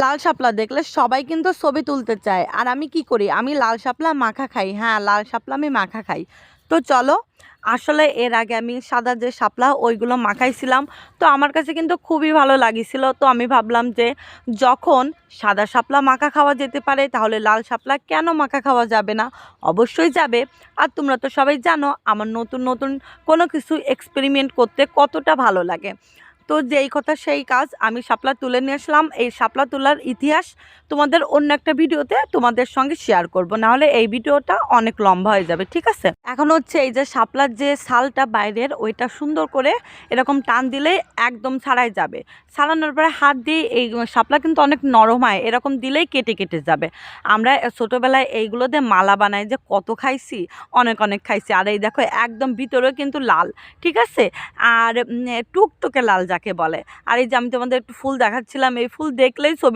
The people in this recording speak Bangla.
লাল শাপলা দেখলে সবাই কিন্তু ছবি তুলতে চায়। আর আমি কি করি, আমি লাল শাপলা মাখা খাই। হ্যাঁ, লাল শাপলা আমি মাখা খাই। তো চলো, আসলে এর আগে আমি সাদা যে শাপলা ওইগুলো মাখাইছিলাম। তো আমার কাছে কিন্তু খুবই ভালো লাগিছিল। তো আমি ভাবলাম যে যখন সাদা শাপলা মাখা খাওয়া যেতে পারে, তাহলে লাল শাপলা কেন মাখা খাওয়া যাবে না? অবশ্যই যাবে। আর তোমরা তো সবাই জানো আমার নতুন নতুন কোনো কিছু এক্সপেরিমেন্ট করতে কতটা ভালো লাগে। তো যেই কথা সেই কাজ, আমি শাপলা তুলে নিয়ে আসলাম। এই শাপলা তোলার ইতিহাস তোমাদের অন্য একটা ভিডিওতে তোমাদের সঙ্গে শেয়ার করব, নাহলে এই ভিডিওটা অনেক লম্বা হয়ে যাবে। ঠিক আছে, এখন হচ্ছে এই যে শাপলার যে ছালটা বাইরের, ওইটা সুন্দর করে এরকম টান দিলে একদম ছাড়াই যাবে। ছাড়ানোর পরে হাত দিয়ে, এই শাপলা কিন্তু অনেক নরম হয়, এরকম দিলেই কেটে কেটে যাবে। আমরা ছোটোবেলায় এইগুলো দিয়ে মালা বানাই, যে কত খাইছি, অনেক অনেক খাইছি। আর এই দেখো একদম ভিতরেও কিন্তু লাল। ঠিক আছে, আর টুকটুকে লাল যাকে বলে। আর এই যে আমি তোমাদের একটু ফুল দেখাচ্ছিলাম, এই ফুল দেখলেই ছবি